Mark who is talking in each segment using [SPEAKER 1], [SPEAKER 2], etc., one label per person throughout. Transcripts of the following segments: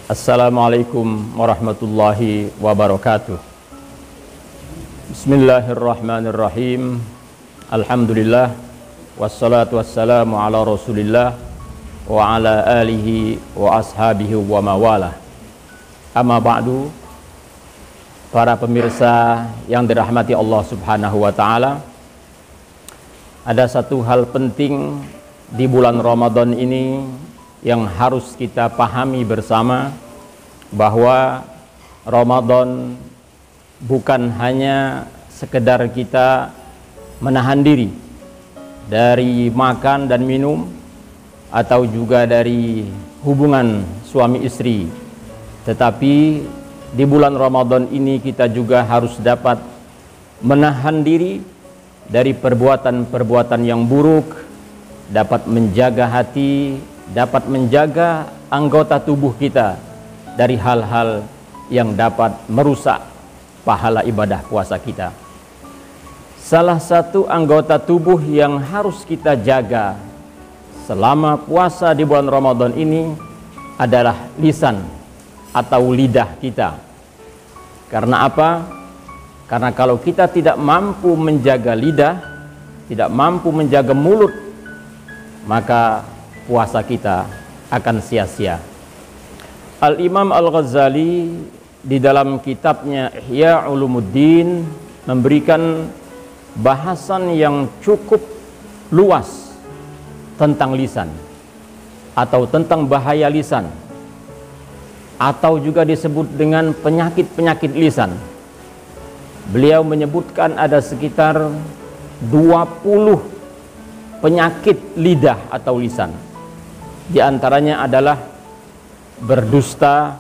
[SPEAKER 1] Assalamualaikum warahmatullahi wabarakatuh. Bismillahirrahmanirrahim. Alhamdulillah. Wassalatu wassalamu ala rasulillah wa ala alihi wa ashabihi wa mawalah. Amma ba'du. Para pemirsa yang dirahmati Allah subhanahu wa ta'ala, ada satu hal penting di bulan Ramadan ini yang harus kita pahami bersama, bahwa Ramadan bukan hanya sekedar kita menahan diri dari makan dan minum atau juga dari hubungan suami istri, tetapi di bulan Ramadan ini kita juga harus dapat menahan diri dari perbuatan-perbuatan yang buruk, dapat menjaga hati, dapat menjaga anggota tubuh kita dari hal-hal yang dapat merusak pahala ibadah puasa kita. Salah satu anggota tubuh yang harus kita jaga selama puasa di bulan Ramadan ini adalah lisan atau lidah kita. Karena apa? Karena kalau kita tidak mampu menjaga lidah, tidak mampu menjaga mulut, maka puasa kita akan sia-sia. Al-Imam Al-Ghazali di dalam kitabnya Ihya Ulumuddin memberikan bahasan yang cukup luas tentang lisan, atau tentang bahaya lisan, atau juga disebut dengan penyakit-penyakit lisan. Beliau menyebutkan ada sekitar 20 penyakit lidah atau lisan. Di antaranya adalah berdusta,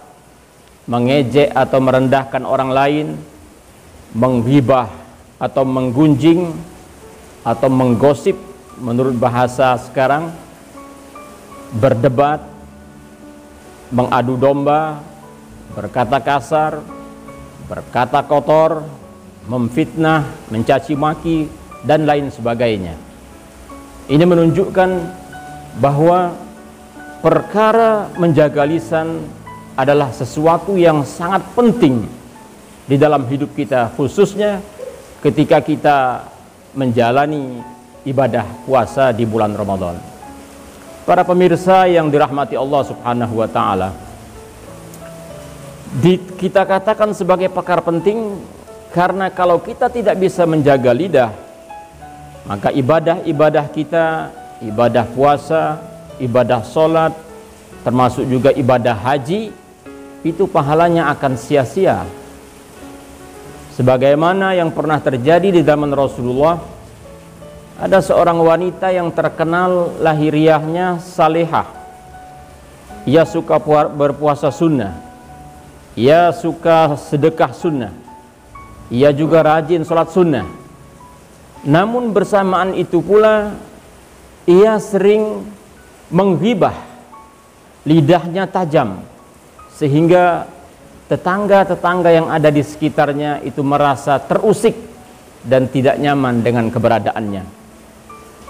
[SPEAKER 1] mengejek atau merendahkan orang lain, menggibah atau menggunjing atau menggosip menurut bahasa sekarang, berdebat, mengadu domba, berkata kasar, berkata kotor, memfitnah, mencaci maki, dan lain sebagainya. Ini menunjukkan bahwa perkara menjaga lisan adalah sesuatu yang sangat penting di dalam hidup kita, khususnya ketika kita menjalani ibadah puasa di bulan Ramadan. Para pemirsa yang dirahmati Allah subhanahu wa ta'ala, kita katakan sebagai perkara penting karena kalau kita tidak bisa menjaga lidah, maka ibadah-ibadah kita, ibadah puasa, ibadah sholat, termasuk juga ibadah haji, itu pahalanya akan sia-sia. Sebagaimana yang pernah terjadi di zaman Rasulullah, ada seorang wanita yang terkenal lahiriahnya salehah. Ia suka berpuasa sunnah, ia suka sedekah sunnah, ia juga rajin sholat sunnah. Namun bersamaan itu pula ia sering menghibah, lidahnya tajam, sehingga tetangga-tetangga yang ada di sekitarnya itu merasa terusik dan tidak nyaman dengan keberadaannya.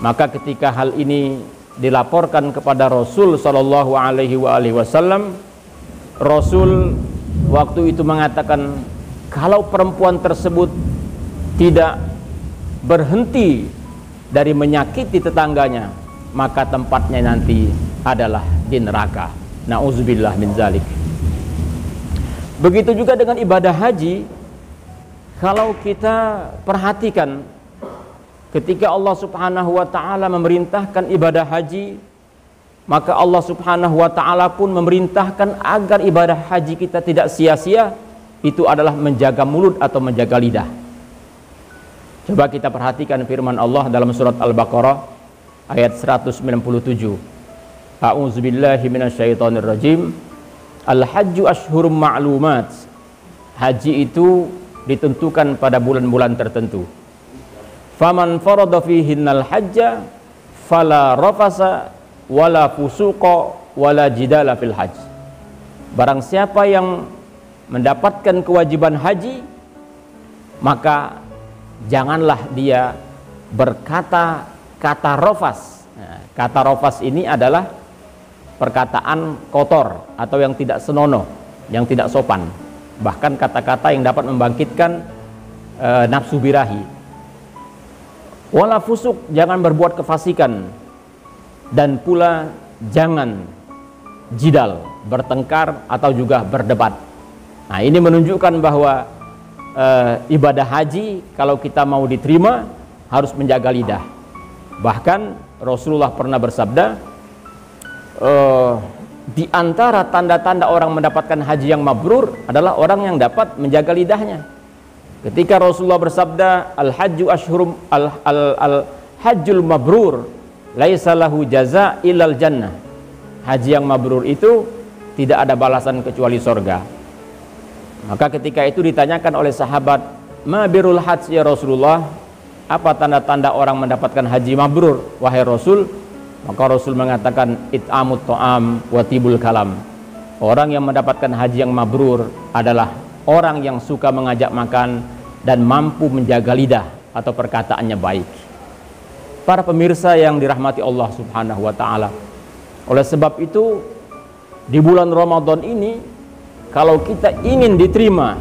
[SPEAKER 1] Maka ketika hal ini dilaporkan kepada Rasul sallallahu alaihi wasallam, Rasul waktu itu mengatakan, kalau perempuan tersebut tidak berhenti dari menyakiti tetangganya, maka tempatnya nanti adalah di neraka. Nauzubillah min zalik. Begitu juga dengan ibadah haji. Kalau kita perhatikan, ketika Allah subhanahu wa ta'ala memerintahkan ibadah haji, maka Allah subhanahu wa ta'ala pun memerintahkan agar ibadah haji kita tidak sia-sia. Itu adalah menjaga mulut atau menjaga lidah. Coba kita perhatikan firman Allah dalam surat Al-Baqarah ayat 197. A'udzubillahi minasyaitonirrajim. Al-hajju ashhurum ma'lumat. Haji itu ditentukan pada bulan-bulan tertentu. Faman farada fihinnal hajja fala rafasa wala fusuqa wala jidala fil hajj. Barang siapa yang mendapatkan kewajiban haji, maka janganlah dia berkata kata rafas. Nah, kata rafas ini adalah perkataan kotor atau yang tidak senonoh, yang tidak sopan, bahkan kata-kata yang dapat membangkitkan nafsu birahi. Wala fusuk, jangan berbuat kefasikan, dan pula jangan jidal, bertengkar atau juga berdebat. Nah, ini menunjukkan bahwa ibadah haji kalau kita mau diterima harus menjaga lidah. Bahkan Rasulullah pernah bersabda, di antara tanda-tanda orang mendapatkan haji yang mabrur adalah orang yang dapat menjaga lidahnya. Ketika Rasulullah bersabda, al-hajju ashhurum al-hajjul mabrur laisa lahu jaza illal jannah. Haji yang mabrur itu tidak ada balasan kecuali surga. Maka ketika itu ditanyakan oleh sahabat, ma birrul hajj ya Rasulullah, apa tanda-tanda orang mendapatkan haji mabrur wahai Rasul? Maka Rasul mengatakan, it'amut ta'am wa tibul kalam. Orang yang mendapatkan haji yang mabrur adalah orang yang suka mengajak makan dan mampu menjaga lidah atau perkataannya baik. Para pemirsa yang dirahmati Allah Subhanahu wa taala, oleh sebab itu di bulan Ramadan ini, kalau kita ingin diterima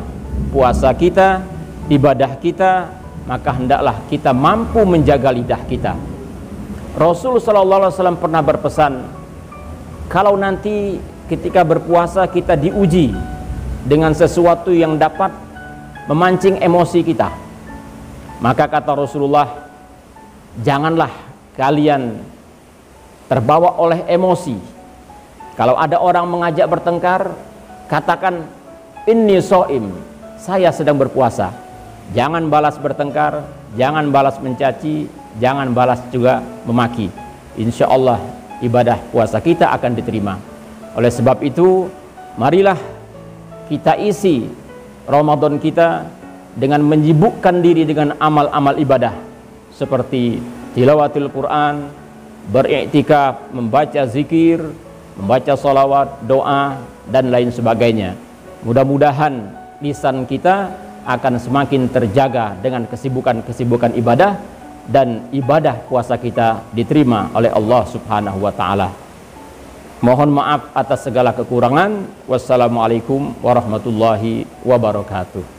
[SPEAKER 1] puasa kita, ibadah kita, maka hendaklah kita mampu menjaga lidah kita. Rasul sallallahu alaihi wasallam pernah berpesan, kalau nanti ketika berpuasa kita diuji dengan sesuatu yang dapat memancing emosi kita, maka kata Rasulullah, janganlah kalian terbawa oleh emosi. Kalau ada orang mengajak bertengkar, katakan inni shaim, saya sedang berpuasa. Jangan balas bertengkar, jangan balas mencaci, jangan balas juga memaki. Insya Allah ibadah puasa kita akan diterima. Oleh sebab itu, marilah kita isi Ramadan kita dengan menyibukkan diri dengan amal-amal ibadah seperti tilawatil Quran, beriktikaf, membaca zikir, membaca salawat, doa, dan lain sebagainya. Mudah-mudahan lisan kita akan semakin terjaga dengan kesibukan-kesibukan ibadah, dan ibadah puasa kita diterima oleh Allah Subhanahu wa taala. Mohon maaf atas segala kekurangan. Wassalamualaikum warahmatullahi wabarakatuh.